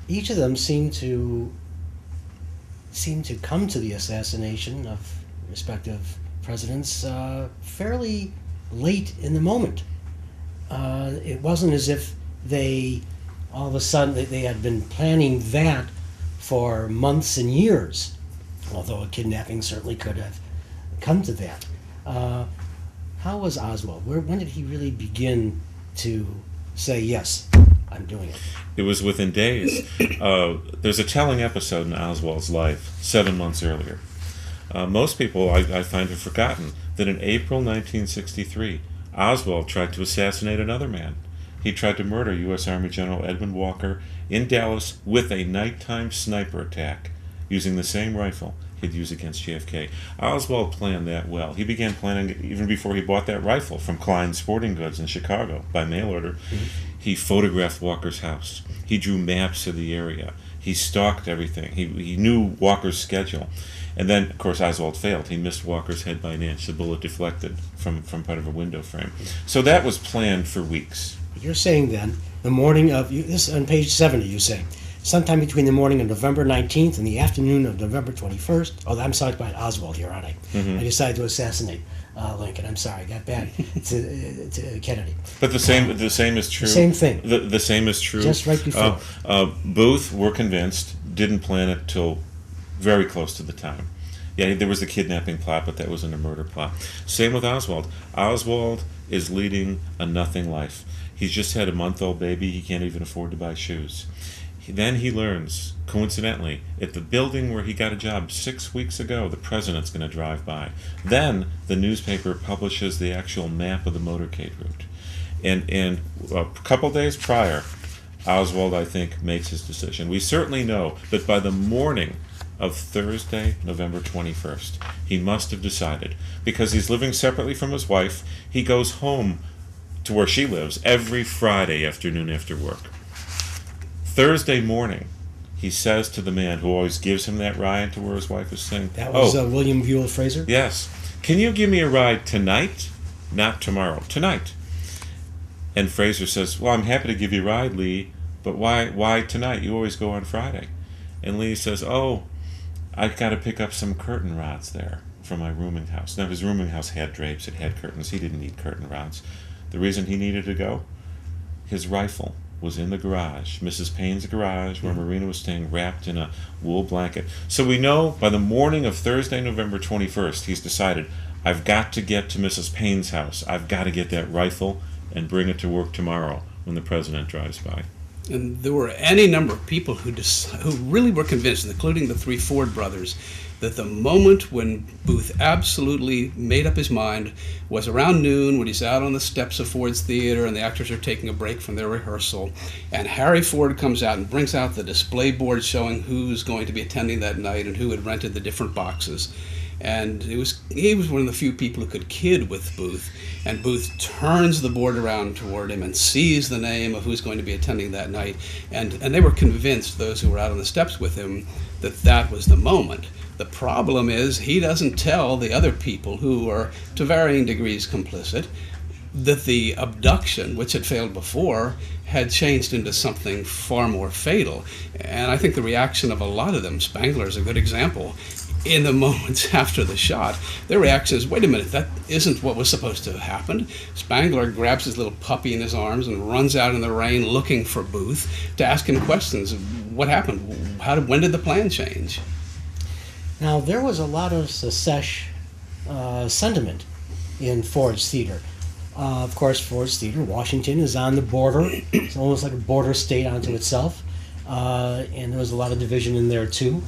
each of them seem to come to the assassination of respective presidents fairly late in the moment. It wasn't as if they all of a sudden they had been planning that for months and years, although a kidnapping certainly could have come to that. How was Oswald? When did he really begin to say, yes, I'm doing it? It was within days. There's a telling episode in Oswald's life 7 months earlier. Most people, I find, have forgotten that in April 1963, Oswald tried to assassinate another man. He tried to murder U.S. Army General Edwin Walker in Dallas with a nighttime sniper attack using the same rifle he'd use against JFK. Oswald planned that well. He began planning it even before he bought that rifle from Klein's Sporting Goods in Chicago by mail order. Mm-hmm. He photographed Walker's house. He drew maps of the area. He stalked everything. He knew Walker's schedule. And then, of course, Oswald failed. He missed Walker's head by an inch. The bullet deflected from part of a window frame. So that was planned for weeks. You're saying then, the morning of, this on page 70, you say, sometime between the morning of November 19th and the afternoon of November 21st. Oh, I'm talking about Oswald here, aren't I? Mm-hmm. I decided to assassinate Lincoln. I'm sorry, I got back to Kennedy. But the same is true. Same thing. The same is true. Just right before. Booth, we're convinced, didn't plan it till very close to the time. Yeah, there was the kidnapping plot, but that wasn't a murder plot. Same with Oswald. Oswald is leading a nothing life. He's just had a month-old baby. He can't even afford to buy shoes. Then he learns, coincidentally, at the building where he got a job 6 weeks ago, the president's going to drive by. Then the newspaper publishes the actual map of the motorcade route. And a couple days prior, Oswald, I think, makes his decision. We certainly know that by the morning of Thursday, November 21st, he must have decided. Because he's living separately from his wife, he goes home to where she lives every Friday afternoon after work. Thursday morning, he says to the man who always gives him that ride to where his wife is staying. That was William Buell Fraser? Yes. Can you give me a ride tonight? Not tomorrow. Tonight. And Fraser says, well, I'm happy to give you a ride, Lee, but why tonight? You always go on Friday. And Lee says, I've got to pick up some curtain rods there from my rooming house. Now, his rooming house had drapes, it had curtains. He didn't need curtain rods. The reason he needed to go? His rifle was in the garage, Mrs. Payne's garage, where Marina was staying wrapped in a wool blanket. So we know by the morning of Thursday, November 21st, he's decided, I've got to get to Mrs. Payne's house. I've got to get that rifle and bring it to work tomorrow when the president drives by. And there were any number of people who really were convinced, including the three Ford brothers, that the moment when Booth absolutely made up his mind was around noon, when he's out on the steps of Ford's Theater and the actors are taking a break from their rehearsal, and Harry Ford comes out and brings out the display board showing who's going to be attending that night and who had rented the different boxes. And he was one of the few people who could kid with Booth. And Booth turns the board around toward him and sees the name of who's going to be attending that night. And they were convinced, those who were out on the steps with him, that that was the moment. The problem is he doesn't tell the other people who are to varying degrees complicit that the abduction, which had failed before, had changed into something far more fatal. And I think the reaction of a lot of them, Spangler is a good example, in the moments after the shot, their reaction is, wait a minute, that isn't what was supposed to have happened. Spangler grabs his little puppy in his arms and runs out in the rain looking for Booth to ask him questions. What happened? When did the plan change? Now, there was a lot of secesh sentiment in Ford's Theater. Of course, Ford's Theater, Washington, is on the border. It's almost like a border state unto itself. And there was a lot of division in there, too.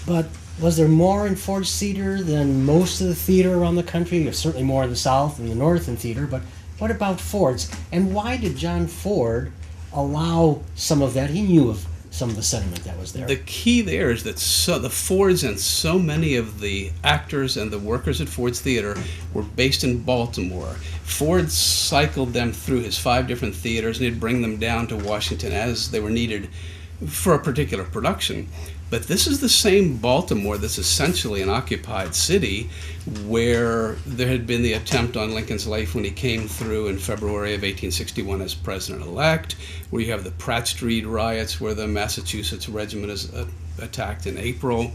But was there more in Ford's Theater than most of the theater around the country? There's certainly more in the South and the North in theater, but what about Ford's? And why did John Ford allow some of that? He knew of some of the sentiment that was there. The key there is that the Fords and so many of the actors and the workers at Ford's Theater were based in Baltimore. Ford cycled them through his 5 different theaters, and he'd bring them down to Washington as they were needed for a particular production. But this is the same Baltimore that's essentially an occupied city, where there had been the attempt on Lincoln's life when he came through in February of 1861 as president-elect, where you have the Pratt Street riots where the Massachusetts regiment is attacked in April.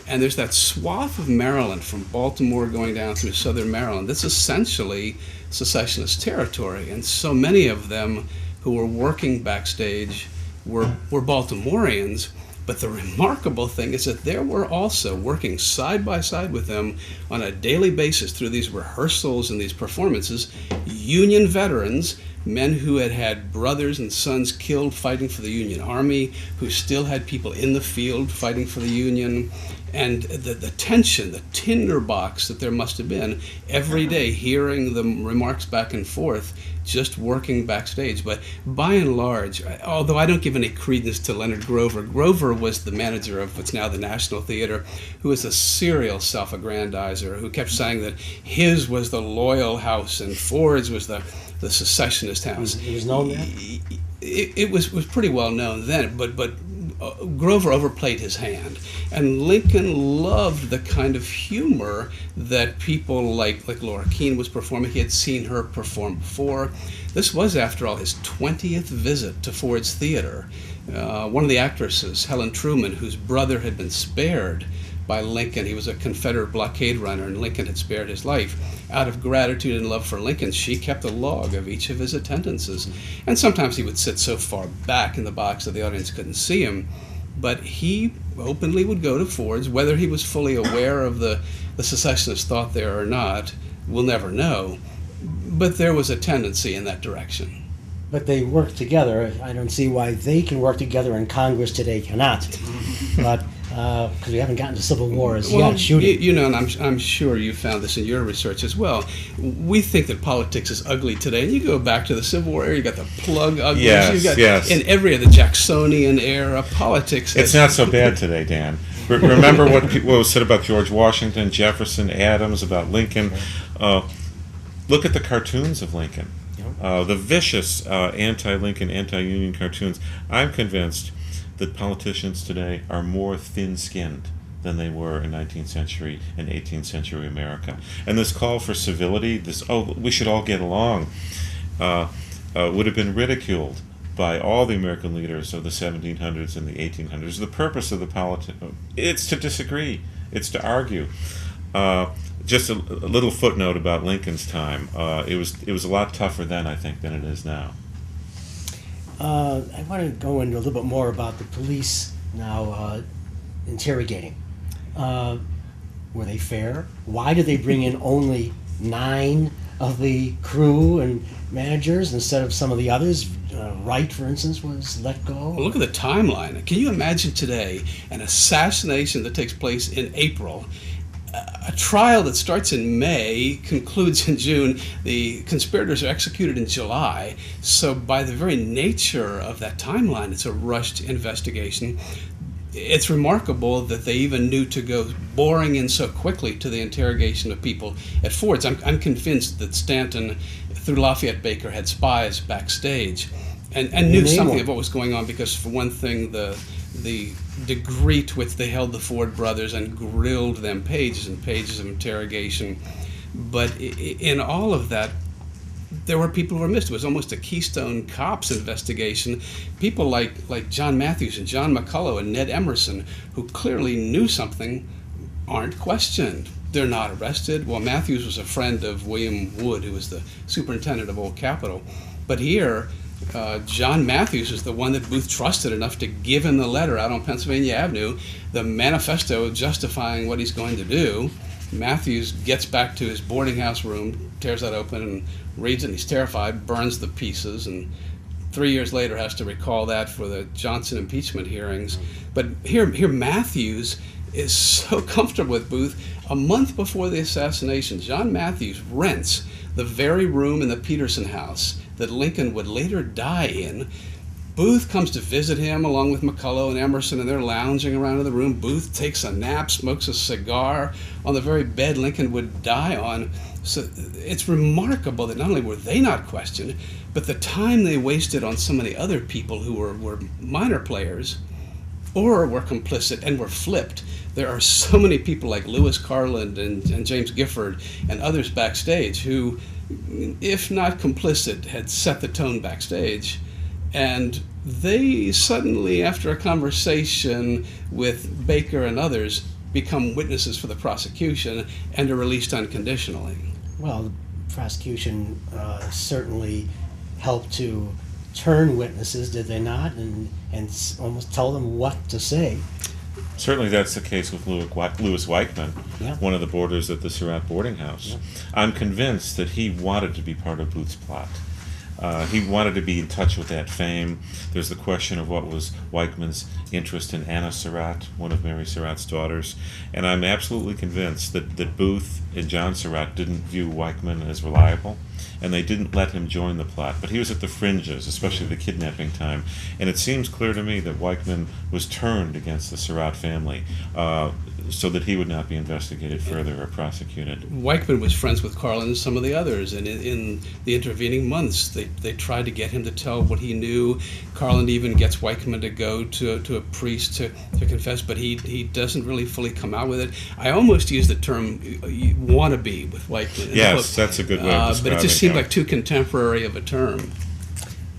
And there's that swath of Maryland from Baltimore going down through southern Maryland that's essentially secessionist territory. And so many of them who were working backstage were Baltimoreans. But the remarkable thing is that there were also working side by side with them on a daily basis through these rehearsals and these performances, Union veterans, men who had had brothers and sons killed fighting for the Union Army, who still had people in the field fighting for the Union. And the tension, the tinderbox that there must have been every day, hearing the remarks back and forth, just working backstage. But by and large, although I don't give any credence to Leonard Grover, Grover was the manager of what's now the National Theater, who was a serial self-aggrandizer, who kept saying that his was the loyal house and Ford's was the secessionist house. It was known then? It was pretty well known then, but Grover overplayed his hand, and Lincoln loved the kind of humor that people like Laura Keene was performing. He had seen her perform before. This was, after all, his 20th visit to Ford's Theater. One of the actresses, Helen Truman, whose brother had been spared by Lincoln. He was a Confederate blockade runner, and Lincoln had spared his life. Out of gratitude and love for Lincoln, she kept a log of each of his attendances. And sometimes he would sit so far back in the box that the audience couldn't see him. But he openly would go to Ford's, whether he was fully aware of the secessionist thought there or not, we'll never know. But there was a tendency in that direction. But they work together. I don't see why they can work together and Congress today cannot. But because we haven't gotten to Civil War as yet, shooting. You know, and I'm sure you found this in your research as well. We think that politics is ugly today, and you go back to the Civil War era, you got the plug uglies, Yes, you got yes. in every of the Jacksonian era politics. It's not so bad today, Dan. Remember what was said about George Washington, Jefferson, Adams, about Lincoln. Look at the cartoons of Lincoln. The vicious anti-Lincoln, anti-Union cartoons. I'm convinced that politicians today are more thin-skinned than they were in 19th century and 18th century America. And this call for civility, we should all get along, would have been ridiculed by all the American leaders of the 1700s and the 1800s. The purpose of the it's to disagree, it's to argue. Just a little footnote about Lincoln's time. It was a lot tougher then, I think, than it is now. I want to go into a little bit more about the police now interrogating. Were they fair? Why did they bring in only 9 of the crew and managers instead of some of the others? Wright, for instance, was let go. Well, look at the timeline. Can you imagine today an assassination that takes place in April? A trial that starts in May, concludes in June. The conspirators are executed in July. So by the very nature of that timeline, it's a rushed investigation. It's remarkable that they even knew to go boring in so quickly to the interrogation of people at Ford's. I'm convinced that Stanton, through Lafayette Baker, had spies backstage and knew something of what was going on, because, for one thing, the degree to which they held the Ford brothers and grilled them, pages and pages of interrogation. But in all of that, there were people who were missed. It was almost a Keystone Cops investigation. People like John Matthews and John McCullough and Ned Emerson, who clearly knew something, aren't questioned. They're not arrested. Well, Matthews was a friend of William Wood, who was the superintendent of Old Capitol. But here, John Matthews is the one that Booth trusted enough to give him the letter out on Pennsylvania Avenue, the manifesto justifying what he's going to do. Matthews gets back to his boarding house room, tears that open and reads it, and he's terrified, burns the pieces, and 3 years later has to recall that for the Johnson impeachment hearings. But here Matthews is so comfortable with Booth. A month before the assassination, John Matthews rents the very room in the Peterson house that Lincoln would later die in. Booth comes to visit him along with McCullough and Emerson, and they're lounging around in the room. Booth takes a nap, smokes a cigar on the very bed Lincoln would die on. So it's remarkable that not only were they not questioned, but the time they wasted on so many other people who were minor players or were complicit and were flipped. There are so many people like Lewis Carland and James Gifford and others backstage who, if not complicit, had set the tone backstage. And they suddenly, after a conversation with Baker and others, become witnesses for the prosecution and are released unconditionally. Well, the prosecution certainly helped to turn witnesses, did they not? And almost tell them what to say. Certainly that's the case with Louis Weichmann, Yeah. one of the boarders at the Surratt boarding house. Yeah. I'm convinced that he wanted to be part of Booth's plot. He wanted to be in touch with that fame. There's the question of what was Weichmann's interest in Anna Surratt, one of Mary Surratt's daughters. And I'm absolutely convinced that Booth and John Surratt didn't view Weichmann as reliable, and they didn't let him join the plot. But he was at the fringes, especially the kidnapping time. And it seems clear to me that Weichmann was turned against the Surratt family so that he would not be investigated further or prosecuted. Weichmann was friends with Carlin and some of the others, and in the intervening months, they tried to get him to tell what he knew. Carlin even gets Weichmann to go to a priest to confess, but he doesn't really fully come out with it. I almost use the term wannabe with Weichmann. Yes, that's a good way of but it describing just seemed him. like too contemporary of a term.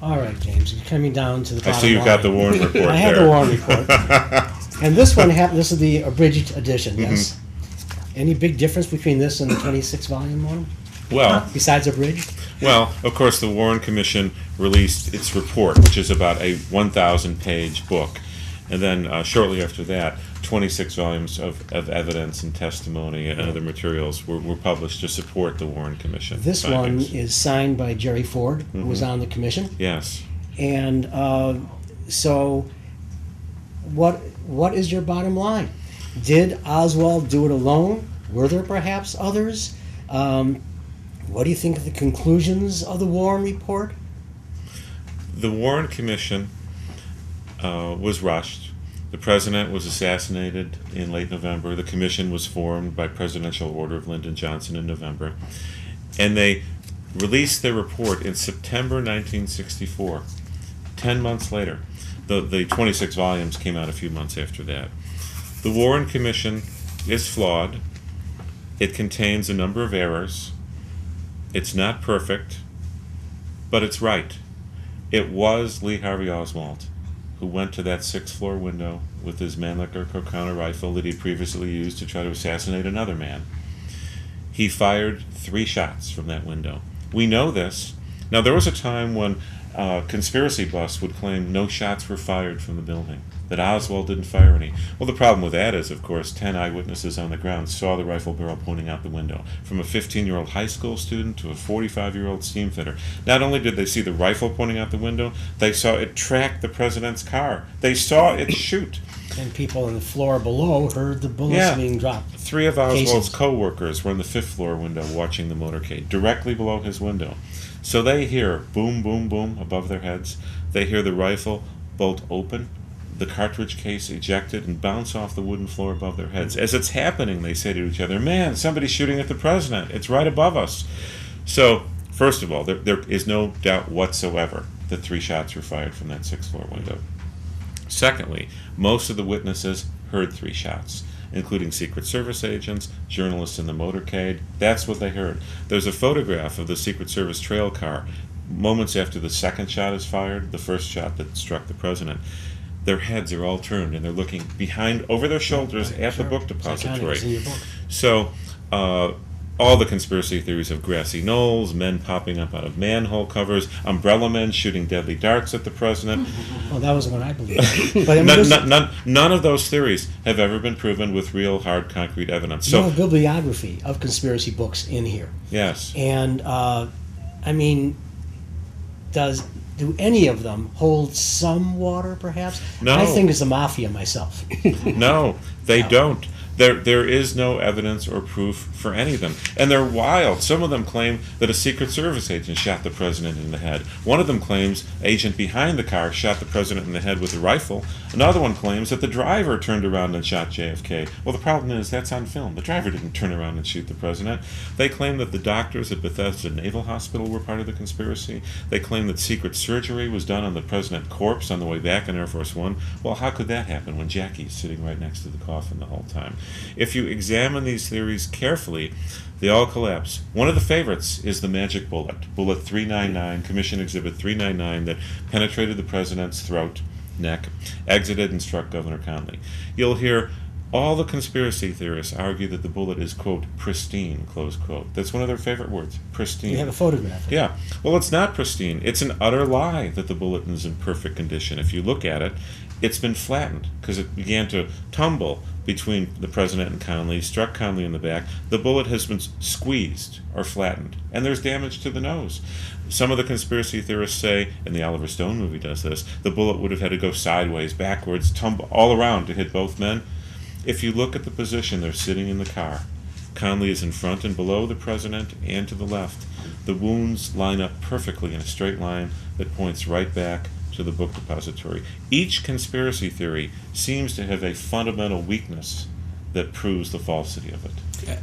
All right, James, you're coming down to the I bottom see you've got the line. Warren report there. I have the Warren report. And this one, this is the abridged edition, yes? Any big difference between this and the 26-volume one? Well, Besides abridged? Well, of course, the Warren Commission released its report, which is about a 1,000-page book. And then shortly after that, 26 volumes of evidence and testimony and other materials were published to support the Warren Commission. This findings. one is signed by Jerry Ford, who was on the commission. Yes. And so what is your bottom line? Did Oswald do it alone? Were there perhaps others? What do you think of the conclusions of the Warren report? The Warren Commission was rushed. The president was assassinated in late November. The commission was formed by presidential order of Lyndon Johnson in November. And they released their report in September 1964, 10 months later. The 26 volumes came out a few months after that. The Warren Commission is flawed. It contains a number of errors. It's not perfect, but it's right. It was Lee Harvey Oswald who went to that sixth-floor window with his Mannlicher Counter rifle that he previously used to try to assassinate another man. He fired 3 shots from that window. We know this. Now, there was a time when conspiracy busts would claim no shots were fired from the building, that Oswald didn't fire any. Well, the problem with that is, of course, 10 eyewitnesses on the ground saw the rifle barrel pointing out the window. From a 15-year-old high school student to a 45-year-old steam fitter. Not only did they see the rifle pointing out the window, they saw it track the president's car. They saw it shoot. And people on the floor below heard the bullets being dropped. 3 of Oswald's Cases. co-workers were on the 5th-floor window watching the motorcade, directly below his window. So they hear boom, boom, boom above their heads. They hear the rifle bolt open, the cartridge case ejected, and bounce off the wooden floor above their heads. As it's happening, they say to each other, "Man, somebody's shooting at the president. It's right above us." So, first of all, there is no doubt whatsoever that 3 shots were fired from that 6th-floor window. Secondly, most of the witnesses heard 3 shots, including Secret Service agents, journalists in the motorcade. That's what they heard. There's a photograph of the Secret Service trail car moments after the second shot is fired, the first shot that struck the president. Their heads are all turned and they're looking behind, over their shoulders at the book depository. It's in your book. So, all the conspiracy theories of grassy knolls, men popping up out of manhole covers, umbrella men shooting deadly darts at the president. Well, that was what I believed. But I mean, None of those theories have ever been proven with real, hard, concrete evidence. you So, have a bibliography of conspiracy books in here. yes. And, I mean, do any of them hold some water, perhaps? No. I think it's the mafia myself. No, they don't. There is no evidence or proof for any of them. And they're wild. Some of them claim that a Secret Service agent shot the president in the head. One of them claims agent behind the car shot the president in the head with a rifle. Another one claims that the driver turned around and shot JFK. Well, the problem is that's on film. The driver didn't turn around and shoot the president. They claim that the doctors at Bethesda Naval Hospital were part of the conspiracy. They claim that secret surgery was done on the president's corpse on the way back in Air Force One. Well, how could that happen when Jackie's sitting right next to the coffin the whole time? If you examine these theories carefully, they all collapse. One of the favorites is the magic bullet, Bullet 399, Commission Exhibit 399, that penetrated the president's throat, neck, exited, and struck Governor Conley. You'll hear all the conspiracy theorists argue that the bullet is, quote, pristine, close quote. That's one of their favorite words, pristine. You have a photograph. Yeah. Well, it's not pristine. It's an utter lie that the bullet is in perfect condition. If you look at it, it's been flattened because it began to tumble between the president and Conley, struck Conley in the back. The bullet has been squeezed or flattened, and there's damage to the nose. Some of the conspiracy theorists say, and the Oliver Stone movie does this, the bullet would have had to go sideways, backwards, tumble all around to hit both men. If you look at the position they're sitting in the car, Conley is in front and below the president and to the left. The wounds line up perfectly in a straight line that points right back to the book depository. Each conspiracy theory seems to have a fundamental weakness that proves the falsity of it.